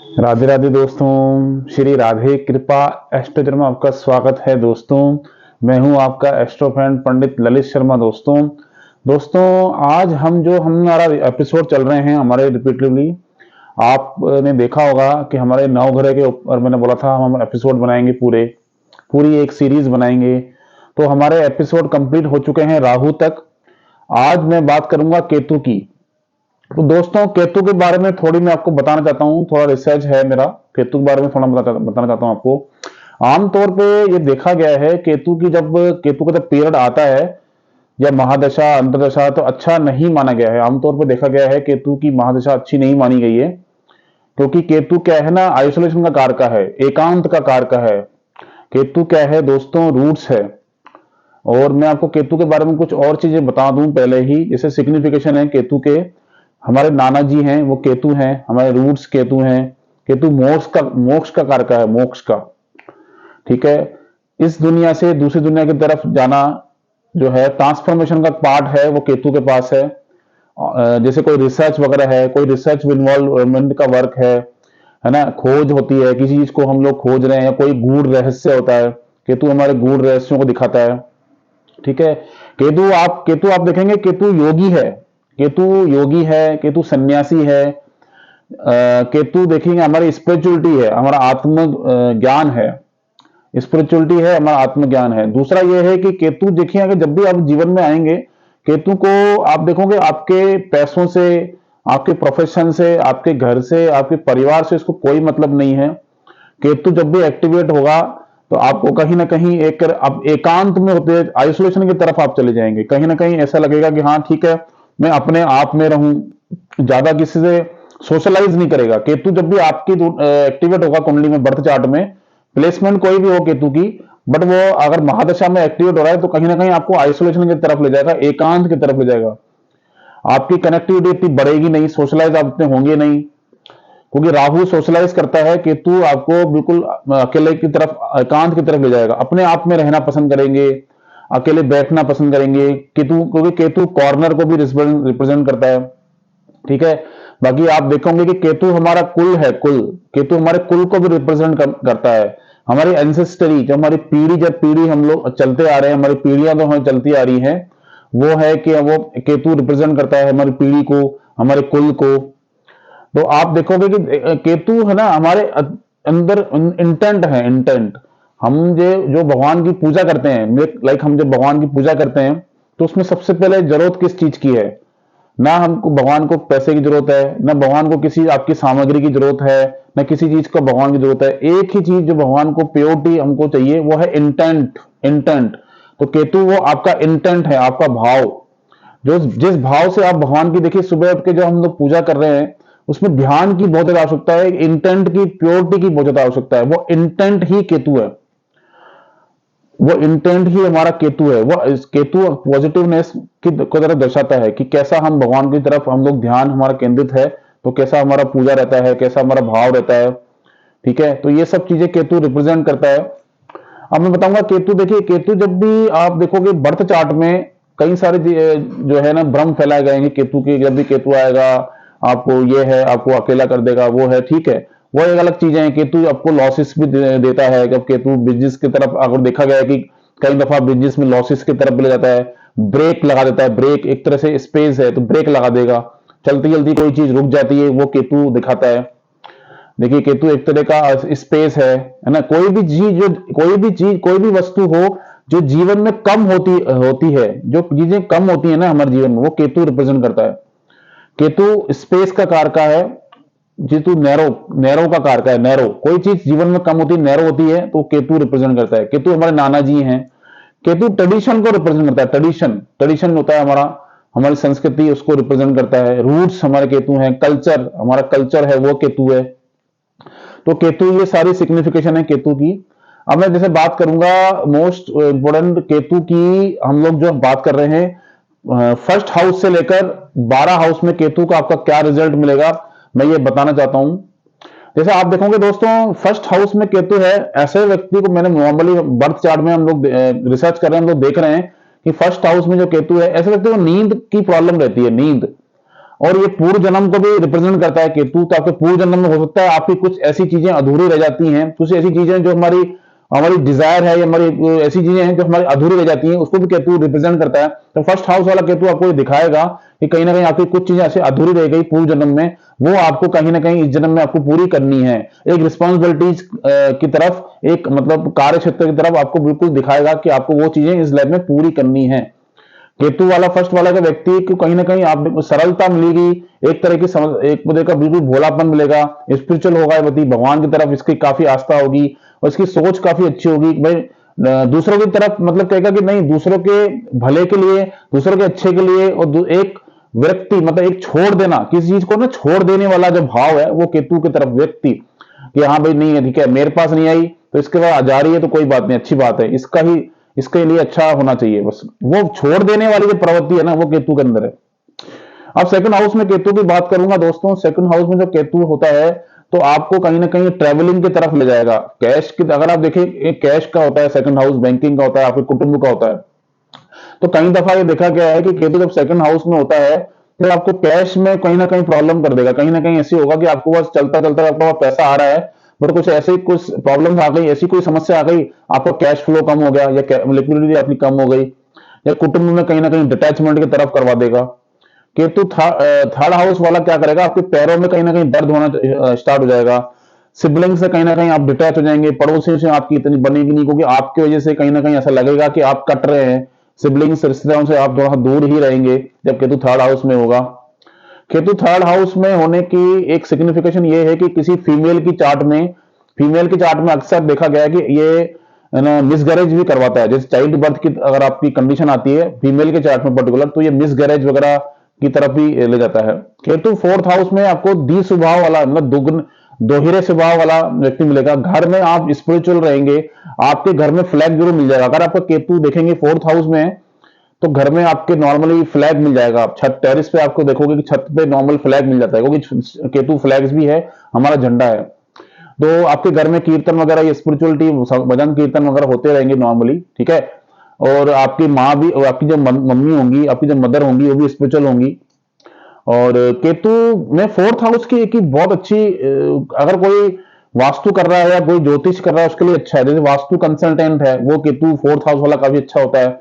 राधे राधे दोस्तों, श्री राधे कृपा एस्ट्रोजर में आपका स्वागत है दोस्तों। मैं हूं आपका एस्ट्रो फ्रेंड पंडित ललित शर्मा। दोस्तों आज हमारा एपिसोड चल रहे हैं हमारे रिपीटेडली। आपने देखा होगा कि हमारे नवग्रह के ऊपर मैंने बोला था हम एपिसोड बनाएंगे, पूरी एक सीरीज बनाएंगे। तो हमारे एपिसोड कंप्लीट हो चुके हैं राहु तक। आज मैं बात करूंगा केतु की। तो दोस्तों केतु के बारे में थोड़ी मैं आपको बताना चाहता हूँ, थोड़ा रिसर्च है मेरा केतु के बारे में, थोड़ा बताना चाहता हूँ आपको। आमतौर पे ये देखा गया है केतु का जब पीरियड आता है या महादशा अंतरदशा, तो अच्छा नहीं माना गया है। आमतौर पर देखा गया है केतु की महादशा अच्छी नहीं मानी गई है, क्योंकि केतु क्या है ना, आइसोलेशन का कारक है, एकांत का कारक है। केतु क्या है दोस्तों, रूट्स है। और मैं आपको केतु के बारे में कुछ और चीजें बता दूं पहले ही, जैसे सिग्निफिकेशन है केतु के। हमारे नाना जी हैं वो केतु हैं, हमारे रूट्स केतु हैं। केतु मोक्ष का कारक है, मोक्ष का। ठीक है, इस दुनिया से दूसरी दुनिया की तरफ जाना जो है, ट्रांसफॉर्मेशन का पार्ट है, वो केतु के पास है। जैसे कोई रिसर्च वगैरह है, कोई रिसर्च इन्वॉल्वमेंट का वर्क है ना, खोज होती है, किसी चीज को हम लोग खोज रहे हैं, कोई गूढ़ रहस्य होता है, केतु हमारे गूढ़ रहस्यों को दिखाता है। ठीक है, केतु आप देखेंगे, केतु योगी है, केतु सन्यासी है। केतु देखेंगे हमारी स्पिरिचुअलिटी है, हमारा आत्म ज्ञान है, स्पिरिचुअलिटी है, हमारा आत्मज्ञान है। दूसरा यह है कि केतु देखिए, अगर जब भी आप जीवन में आएंगे, केतु को आप देखोगे आपके पैसों से, आपके प्रोफेशन से, आपके घर से, आपके परिवार से इसको कोई मतलब नहीं है। केतु जब भी एक्टिवेट होगा तो आपको कहीं ना कहीं आप एकांत में होते, आइसोलेशन की तरफ आप चले जाएंगे। कहीं ना कहीं ऐसा लगेगा कि हाँ ठीक है, मैं अपने आप में रहूं, ज्यादा किसी से सोशलाइज नहीं करेगा। केतु जब भी आपकी एक्टिवेट होगा कुंडली में, बर्थ चार्ट में, प्लेसमेंट कोई भी हो केतु की, बट वो अगर महादशा में एक्टिवेट हो रहा है तो कहीं ना कहीं आपको आइसोलेशन की तरफ ले जाएगा, एकांत की तरफ ले जाएगा। आपकी कनेक्टिविटी इतनी बढ़ेगी नहीं, सोशलाइज आप इतने होंगे नहीं, क्योंकि राहु सोशलाइज करता है, केतु आपको बिल्कुल अकेले की तरफ, एकांत की तरफ ले जाएगा। अपने आप में रहना पसंद करेंगे, अकेले बैठना पसंद करेंगे केतु, क्योंकि केतु कॉर्नर को भी रिप्रेजेंट करता है। ठीक है, बाकी आप देखोगे कि केतु हमारा कुल है, केतु हमारे कुल को भी रिप्रेजेंट करता है। हमारी एंसेस्टरी, जो हमारी पीढ़ी, जब पीढ़ी हम लोग चलते आ रहे हैं, हमारी पीढ़ियां तो हमें चलती आ रही हैं, वो है कि वो केतु रिप्रेजेंट करता है हमारी पीढ़ी को, हमारे कुल को। तो आप देखोगे कि केतु है ना, हमारे अंदर इंटेंट है, इंटेंट। हम जो भगवान की पूजा करते हैं, लाइक हम जब भगवान की पूजा करते हैं तो उसमें सबसे पहले जरूरत किस चीज की है? ना हमको भगवान को पैसे की जरूरत है, ना भगवान को किसी आपकी सामग्री की जरूरत है, ना किसी चीज को भगवान की जरूरत है। एक ही चीज जो भगवान को प्योरिटी हमको चाहिए, वो है इंटेंट। इंटेंट, तो केतु वो आपका इंटेंट है, आपका भाव। जो जिस भाव से आप भगवान की, देखिए सुबह उठ के जो हम लोग पूजा कर रहे हैं, उसमें ध्यान की बहुत ज्यादा आवश्यकता है, इंटेंट की, प्योरिटी की बहुत ज्यादा आवश्यकता है। वो इंटेंट ही केतु है, वो इंटेंट ही हमारा केतु है। वो केतु पॉजिटिवनेस की को तरफ दर्शाता है कि कैसा हम भगवान की तरफ, हम लोग ध्यान हमारा केंद्रित है, तो कैसा हमारा पूजा रहता है, कैसा हमारा भाव रहता है। ठीक है, तो ये सब चीजें केतु रिप्रेजेंट करता है। अब मैं बताऊंगा केतु, देखिए केतु जब भी आप देखोगे बर्थ चार्ट में, कई सारे जो है ना भ्रम फैलाए गए हैं केतु के। जब भी केतु आएगा आपको ये है, आपको अकेला कर देगा, वो है, ठीक है, वो एक अलग चीजें हैं। केतु आपको लॉसेस भी देता है। जब केतु बिजनेस की तरफ, अगर देखा गया है कि कई दफा बिजनेस में लॉसेस की तरफ ले जाता है, ब्रेक लगा देता है। ब्रेक एक तरह से स्पेस है, तो ब्रेक लगा देगा, चलती चलती कोई चीज रुक जाती है, वो केतु दिखाता है। देखिए केतु एक तरह का स्पेस है ना। कोई भी वस्तु हो जो जीवन में कम होती होती है, जो चीजें कम होती है ना हमारे जीवन में, वो केतु रिप्रेजेंट करता है। केतु स्पेस का कारक है, जेतु नैरो, नैरो का कारक है। नैरो, कोई चीज जीवन में कम होती है, नैरो होती है, तो केतु रिप्रेजेंट करता है। केतु हमारे नाना जी हैं। केतु ट्रेडिशन को रिप्रेजेंट करता है, ट्रेडिशन, ट्रेडिशन होता है हमारा, हमारी संस्कृति, उसको रिप्रेजेंट करता है। रूट्स हमारे केतु हैं, कल्चर, हमारा कल्चर है, वो केतु है। तो केतु, ये सारी सिग्निफिकेशन है केतु की। अब मैं जैसे बात करूंगा मोस्ट इंपोर्टेंट केतु की, हम लोग जो बात कर रहे हैं फर्स्ट हाउस से लेकर 12 हाउस में केतु का आपका क्या रिजल्ट मिलेगा, मैं ये बताना चाहता हूं। जैसे आप देखोगे दोस्तों, फर्स्ट हाउस में केतु है, ऐसे व्यक्ति को, मैंने नॉर्मली बर्थ चार्ट में हम लोग रिसर्च कर रहे हैं, हम लोग देख रहे हैं कि फर्स्ट हाउस में जो केतु है, ऐसे व्यक्ति को नींद की प्रॉब्लम रहती है, नींद। और ये पूर्व जन्म को भी रिप्रेजेंट करता है केतु। तो आपके पूर्व जन्म में हो सकता है आपकी कुछ ऐसी चीजें अधूरी रह जाती हैं, कुछ ऐसी चीजें जो हमारी हमारी डिजायर है या हमारी ऐसी चीजें हैं जो हमारी अधूरी रह जाती हैं, उसको भी केतु रिप्रेजेंट करता है। तो फर्स्ट हाउस वाला केतु आपको ये दिखाएगा कि कहीं ना कहीं आपकी कुछ चीजें ऐसी अधूरी रह गई पूर्व जन्म में, वो आपको कहीं ना कहीं इस जन्म में आपको पूरी करनी है। एक रिस्पॉन्सिबिलिटीज की तरफ, एक मतलब कार्य क्षेत्र की तरफ आपको बिल्कुल दिखाएगा कि आपको वो चीजें इस लाइफ में पूरी करनी है। केतु वाला फर्स्ट वाला का व्यक्ति को कहीं ना कहीं आप सरलता मिलेगी, एक तरह की समझ, एक तरह का बिल्कुल भोलापन मिलेगा, स्पिरिचुअल होगा ये व्यक्ति, भगवान की तरफ इसकी काफी आस्था होगी और इसकी सोच काफी अच्छी होगी। भाई दूसरों की तरफ मतलब कहेगा कि नहीं, दूसरों के भले के लिए, दूसरों के अच्छे के लिए, और एक व्यक्ति मतलब एक छोड़ देना, किसी चीज को ना छोड़ देने वाला जो भाव है वो केतु की तरफ व्यक्ति, कि हाँ भाई नहीं है, ठीक है, मेरे पास नहीं आई तो इसके बाद जा रही है तो कोई बात नहीं, अच्छी बात है, इसका ही इसके लिए अच्छा होना चाहिए, बस वो छोड़ देने वाली जो प्रवृत्ति है ना वो केतु के अंदर है। अब सेकंड हाउस में केतु की बात करूंगा दोस्तों। सेकंड हाउस में जो केतु होता है तो आपको कहीं ना कहीं ट्रेवलिंग की तरफ ले जाएगा। कैश की अगर आप देखें, एक कैश का होता है सेकंड हाउस, बैंकिंग का होता है, आपके कुटुंब का होता है। तो कई दफा ये देखा गया है कि केतु जब सेकंड हाउस में होता है तो आपको कैश में कहीं ना कहीं प्रॉब्लम कर देगा। कहीं ना कहीं ऐसी होगा कि आपको बस चलता चलता आपको पास पैसा आ रहा है, बट कुछ ऐसे कुछ प्रॉब्लम आ गई, ऐसी कोई समस्या आ गई, आपका कैश फ्लो कम हो गया या लिक्विडिटी आपकी कम हो गई, या कुटुंब में कहीं ना कहीं डिटैचमेंट की तरफ करवा देगा। केतु थर्ड हाउस वाला क्या करेगा, आपके पैरों में कहीं ना कहीं दर्द होना स्टार्ट हो जाएगा। सिबलिंग से कहीं ना कहीं आप डिटैच हो जाएंगे, पड़ोसियों से आपकी इतनी बनेगी नहीं, क्योंकि आपकी वजह से कहीं ना कहीं ऐसा लगेगा कि आप कट रहे हैं। सिबलिंग्स रिश्तेदारों से आप थोड़ा दूर ही रहेंगे जब केतु थर्ड हाउस में होगा। केतु थर्ड हाउस में होने की एक सिग्निफिकेशन ये है कि किसी फीमेल की चार्ट में अक्सर देखा गया है कि ये मिसगैरेज भी करवाता है। जैसे चाइल्ड बर्थ की अगर आपकी कंडीशन आती है फीमेल के चार्ट में पर्टिकुलर, तो ये मिसगैरेज वगैरह की तरफ भी ले जाता है। केतु फोर्थ हाउस में आपको द्वि स्वभाव वाला मतलब दुगुन दोहरे स्वभाव वाला व्यक्ति मिलेगा। घर में आप स्पिरिचुअल रहेंगे, आपके घर में फ्लैग जरूर मिल जाएगा। अगर आपका केतु देखेंगे फोर्थ हाउस में तो घर में आपके नॉर्मली फ्लैग मिल जाएगा। आप छत टेरिस पे आपको देखोगे कि छत पे नॉर्मल फ्लैग मिल जाता है, क्योंकि केतु फ्लैग्स भी है, हमारा झंडा है। तो आपके घर में कीर्तन वगैरह ये स्पिरिचुअलिटी भजन कीर्तन वगैरह होते रहेंगे नॉर्मली, ठीक है। और आपकी माँ भी, और आपकी जो मम्मी होंगी, आपकी जो मदर होंगी, वो भी स्पिरिचुअल होंगी। और केतु में फोर्थ हाउस की एक बहुत अच्छी, अगर कोई वास्तु कर रहा है या कोई ज्योतिष कर रहा है उसके लिए अच्छा है। जैसे वास्तु कंसल्टेंट है वो केतु फोर्थ हाउस वाला काफी अच्छा होता है।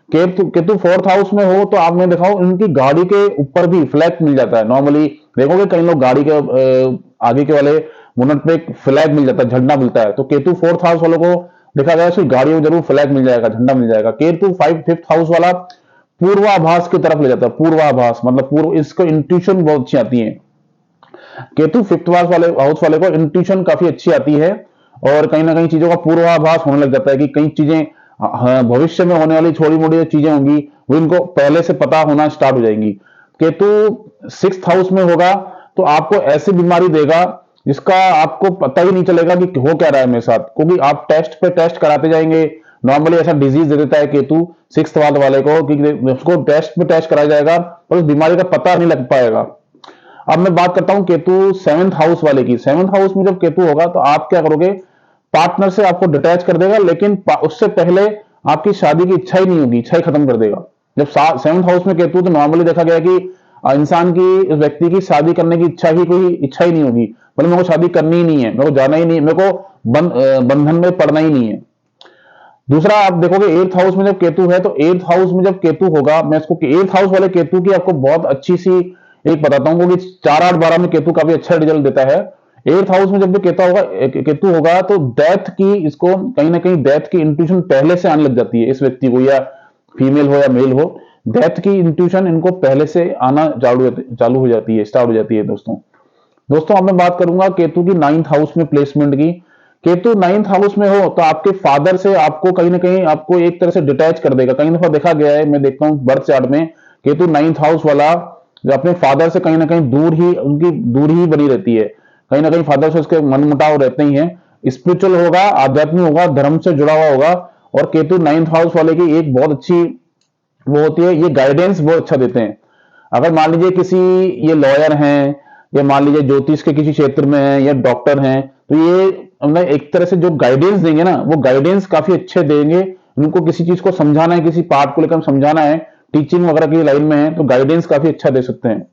केतु फोर्थ हाउस में हो तो आपने देखा हो उनकी गाड़ी के ऊपर भी फ्लैग मिल जाता है। नॉर्मली देखोगे कई लोग गाड़ी के आगे के वाले बोनट पे एक फ्लैग मिल जाता है, झंडा मिलता है। तो केतु फोर्थ हाउस वालों को देखा गया है गाड़ियों में जरूर फ्लैग मिल जाएगा, झंडा मिल जाएगा। केतु फिफ्थ हाउस वाला पूर्वाभास की तरफ ले जाता है। पूर्वाभास मतलब पूर्व, इसको इंट्यूशन बहुत अच्छी आती है। केतु फिफ्थ हाउस वाले को इंट्यूशन काफी अच्छी आती है और कहीं ना कहीं चीजों का पूर्वाभास होने लग जाता है कि कई चीजें भविष्य में होने वाली छोटी मोटी चीजें होंगी वो इनको पहले से पता होना स्टार्ट हो जाएंगी। केतु सिक्स्थ हाउस में होगा तो आपको ऐसी बीमारी देगा जिसका आपको पता ही नहीं चलेगा कि हो क्या रहा है मेरे साथ, क्योंकि आप टेस्ट पे टेस्ट कराते जाएंगे। नॉर्मली ऐसा डिजीज दे देता है केतु सिक्स्थ वाले को कि उसको टेस्ट पे टेस्ट कराया जाएगा पर उस बीमारी का पता नहीं लग पाएगा। अब मैं बात करता हूं केतु सेवंथ हाउस वाले की। सेवंथ हाउस में जब केतु होगा तो आप क्या करोगे, पार्टनर से आपको डिटैच कर देगा, लेकिन उससे पहले आपकी शादी की इच्छा ही नहीं होगी, इच्छा ही खत्म कर देगा। जब सेवंथ हाउस में केतु तो नॉर्मली देखा गया कि इंसान की, इस व्यक्ति की शादी करने की इच्छा ही नहीं होगी, मतलब मेरे को शादी करनी ही नहीं है, मेरे को जाना ही नहीं है, मेरे को बंधन में पड़ना ही नहीं है। दूसरा आप देखोगे एट्थ हाउस में जब केतु है तो एट्थ हाउस में जब केतु होगा, मैं इसको एट्थ हाउस वाले केतु की आपको बहुत अच्छी सी एक बताता हूं, क्योंकि 4 8 12 में केतु काफी अच्छा रिजल्ट देता है। एट्थ हाउस में जब भी केतु होगा तो डेथ की, इसको कहीं ना कहीं डेथ की इंट्यूशन पहले से आने लग जाती है इस व्यक्ति को, या फीमेल हो या मेल हो, डेथ की इंट्यूशन इनको पहले से आना चालू हो जाती है, स्टार्ट हो जाती है। दोस्तों अब मैं बात करूंगा केतु की 9th हाउस में प्लेसमेंट की। केतु 9th हाउस में हो तो आपके फादर से आपको कहीं ना कहीं आपको एक तरह से डिटैच कर देगा। कई दफा देखा गया है, मैं देखता हूं बर्थ चार्ट में केतु 9th हाउस वाला जो अपने फादर से कहीं ना कहीं उनकी दूर ही बनी रहती है। कहीं ना कहीं फादर से उसके मनमुटाव रहते ही हैं। स्पिरिचुअल होगा, आध्यात्मिक होगा, धर्म से जुड़ा हुआ होगा। और केतु 9th हाउस वाले की एक बहुत अच्छी वो होती है, ये गाइडेंस बहुत अच्छा देते हैं। अगर मान लीजिए किसी ये लॉयर हैं या मान लीजिए ज्योतिष के किसी क्षेत्र में है या डॉक्टर हैं, तो ये मतलब एक तरह से जो गाइडेंस देंगे ना, वो गाइडेंस काफी अच्छे देंगे। उनको किसी चीज को समझाना है, किसी पार्ट को लेकर समझाना है, टीचिंग वगैरह की लाइन में है तो गाइडेंस काफी अच्छा दे सकते हैं।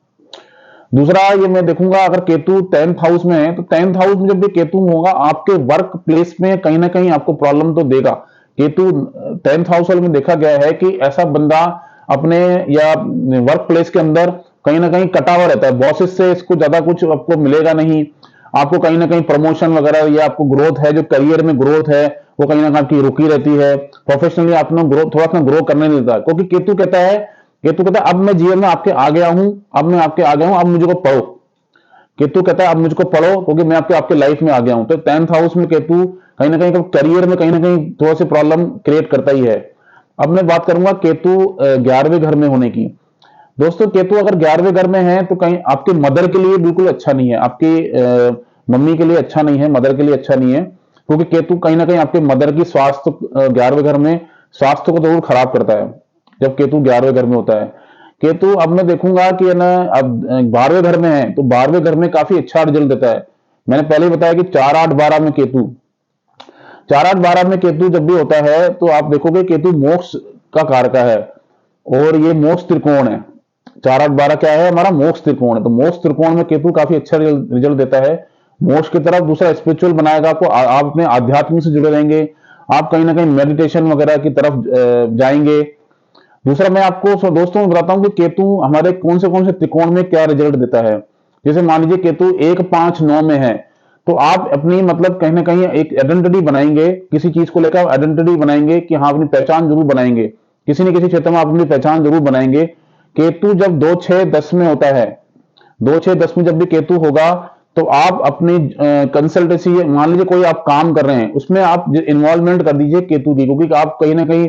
दूसरा ये मैं देखूंगा, अगर केतु 10th हाउस में है तो 10th हाउस में जब भी केतु होगा आपके वर्क प्लेस में कहीं ना कहीं आपको प्रॉब्लम तो देगा। केतु 10th हाउस में देखा गया है कि ऐसा बंदा अपने या वर्क प्लेस के अंदर कहीं ना कहीं कटा हुआ रहता है, बॉसेस से इसको ज्यादा कुछ आपको मिलेगा नहीं। आपको कहीं ना कहीं प्रमोशन वगैरह या आपको ग्रोथ है, जो करियर में ग्रोथ है वो कहीं ना कहीं आपकी रुकी रहती है। प्रोफेशनली आपने ग्रोथ थोड़ा सा ग्रो करने नहीं देता, क्योंकि केतु कहता है अब मैं जीवन में आपके आ गया हूं, अब मैं आपके आ गया हूं, अब मुझको पढ़ो। केतु कहता है अब मुझको पढ़ो क्योंकि मैं आपके लाइफ में आ गया हूं। तो 10th हाउस में केतु कहीं ना कहीं करियर में कहीं ना कहीं थोड़ा सी प्रॉब्लम क्रिएट करता ही है। अब मैं बात करूंगा केतु 11वें घर में होने की। दोस्तों केतु अगर 11वें घर में है तो कहीं आपके मदर के लिए बिल्कुल अच्छा नहीं है, आपकी मम्मी के लिए अच्छा नहीं है, मदर के लिए अच्छा नहीं है, क्योंकि केतु कहीं ना कहीं आपके मदर की स्वास्थ्य 11वें घर में स्वास्थ्य को जरूर खराब करता है जब केतु 11वें घर में होता है। केतु अब मैं देखूंगा कि है ना, अब 12वें घर में है तो 12वें घर में काफी अच्छा रिजल्ट देता है। मैंने पहले ही बताया कि 4 8 12 में केतु, 4 8 12 में केतु जब भी होता है तो आप देखोगे केतु मोक्ष का कारक है, और ये मोक्ष त्रिकोण है। 4 8 12 क्या है, हमारा मोक्ष त्रिकोण है। तो मोक्ष त्रिकोण में केतु काफी अच्छा रिजल्ट देता है मोक्ष की तरफ। दूसरा स्पिरिचुअल बनाएगा आपको, आप अपने आध्यात्म से जुड़े रहेंगे, आप कहीं ना कहीं मेडिटेशन वगैरह की तरफ जाएंगे। दूसरा मैं आपको दोस्तों बताता हूं कि केतु हमारे कौन से त्रिकोण में क्या रिजल्ट देता है। जैसे मान लीजिए केतु 1 5 9 में है तो आप अपनी मतलब कहीं ना कहीं एक आइडेंटिटी बनाएंगे, किसी चीज को लेकर आइडेंटिटी बनाएंगे कि हाँ अपनी पहचान जरूर बनाएंगे, किसी न किसी क्षेत्र में आप अपनी पहचान जरूर बनाएंगे। केतु जब 2 6 10 में होता है, 2 6 10 में जब भी केतु होगा तो आप अपनी कंसल्टेंसी, मान लीजिए कोई आप काम कर रहे हैं उसमें आप इन्वॉल्वमेंट कर दीजिए केतु की, क्योंकि आप कहीं ना कहीं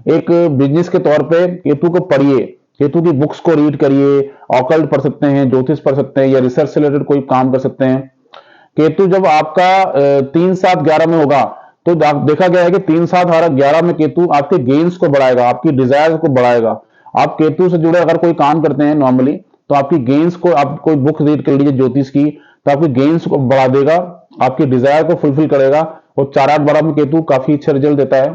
एक बिजनेस के तौर पे केतु को पढ़िए, केतु की बुक्स को रीड करिए, ऑकल्ट पढ़ सकते हैं, ज्योतिष पढ़ सकते हैं, या रिसर्च से रिलेटेड कोई काम कर सकते हैं। केतु जब आपका 3 7 11 में होगा तो देखा गया है कि 3 7 11 में केतु आपके गेन्स को बढ़ाएगा, आपकी डिजायर को बढ़ाएगा। आप केतु से जुड़े अगर कोई काम करते हैं नॉर्मली तो आपकी गेन्स को, आप कोई बुक रीड कर लीजिए ज्योतिष की, तो आपकी गेन्स को बढ़ा देगा, आपकी डिजायर को फुलफिल करेगा। और 4 8 12 में केतु काफी अच्छा रिजल्ट देता है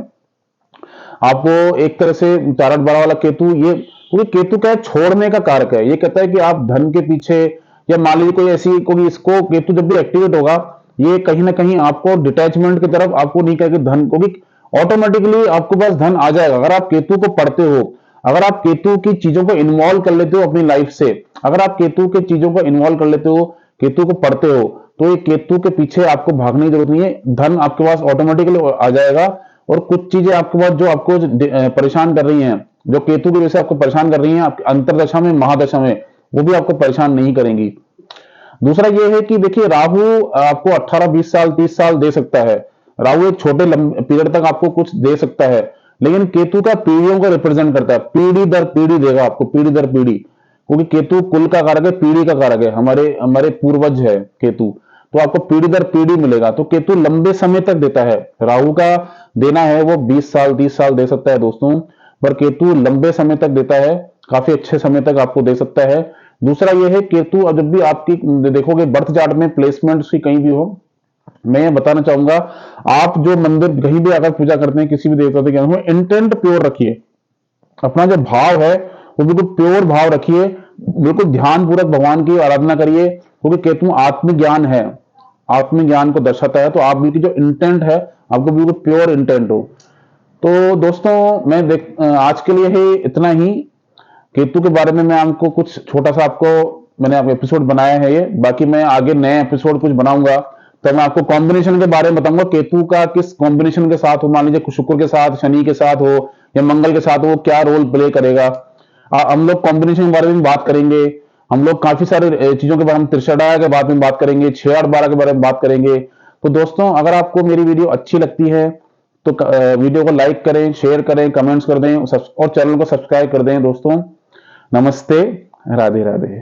आपको। एक तरह से 4 8 12 वाला केतु, ये क्योंकि केतु क्या है, छोड़ने का कारक है। ये कहता है कि आप धन के पीछे, या मान लीजिए कोई ऐसी, क्योंकि इसको केतु जब भी एक्टिवेट होगा ये कहीं ना कहीं आपको डिटैचमेंट की तरफ आपको नहीं कहेगा धन, क्योंकि ऑटोमेटिकली आपको पास धन आ जाएगा अगर आप केतु को पढ़ते हो, अगर आप केतु की चीजों को इन्वॉल्व कर लेते हो अपनी लाइफ से, अगर आप केतु के चीजों को इन्वॉल्व कर लेते हो, केतु को पढ़ते हो, तो ये केतु के पीछे आपको भागने की जरूरत नहीं है, धन आपके पास ऑटोमेटिकली आ जाएगा। और कुछ चीजें आपके पास जो आपको परेशान कर रही हैं, जो केतु की वजह से आपको परेशान कर रही हैं आपकी अंतरदशा में महादशा में, वो भी आपको परेशान नहीं करेंगी। दूसरा ये है कि देखिए राहु आपको 18 20 साल 30 साल दे सकता है। राहु एक छोटे पीरियड तक आपको कुछ दे सकता है, लेकिन केतु का पीढ़ियों को रिप्रेजेंट करता है, पीढ़ी दर पीढ़ी देगा आपको, पीढ़ी दर पीढ़ी, क्योंकि केतु कुल का कारक है, पीढ़ी का कारक है, हमारे हमारे पूर्वज है केतु, तो आपको पीढ़ी दर पीढ़ी मिलेगा। तो केतु लंबे समय तक देता है, राहु का देना है वो 20 साल 30 साल दे सकता है दोस्तों, पर केतु लंबे समय तक देता है, काफी अच्छे समय तक आपको दे सकता है। दूसरा यह है केतु जब भी आपकी देखोगे बर्थ चार्ट में प्लेसमेंट की कहीं भी हो, मैं ये बताना चाहूंगा, आप जो मंदिर कहीं भी अगर पूजा करते हैं किसी भी देवता के, इंटेंट प्योर रखिए, अपना जो भाव है वो बिल्कुल प्योर भाव रखिए, बिल्कुल ध्यान पूर्वक भगवान की आराधना करिए, क्योंकि केतु आत्मज्ञान है, आत्मज्ञान को दर्शाता है। तो आप बिल्कुल जो इंटेंट है आपको बिल्कुल प्योर इंटेंट हो। तो दोस्तों मैं आज के लिए ही इतना ही, केतु के बारे में मैं आपको कुछ छोटा सा आपको मैंने आपको एपिसोड बनाया है ये, बाकी मैं आगे नए एपिसोड कुछ बनाऊंगा तो मैं आपको कॉम्बिनेशन के बारे में बताऊंगा, केतु का किस कॉम्बिनेशन के साथ हो, मान लीजिए शुक्र के साथ, शनि के साथ हो या मंगल के साथ हो, क्या रोल प्ले करेगा। हम लोग कॉम्बिनेशन के बारे में बात करेंगे, हम लोग काफी सारे चीजों के बारे में, त्रिशा के बारे में बात करेंगे, 6 8 12 के बारे में बात करेंगे। तो दोस्तों अगर आपको मेरी वीडियो अच्छी लगती है तो वीडियो को लाइक करें, शेयर करें, कमेंट्स कर दें और चैनल को सब्सक्राइब कर दें दोस्तों। नमस्ते, राधे राधे।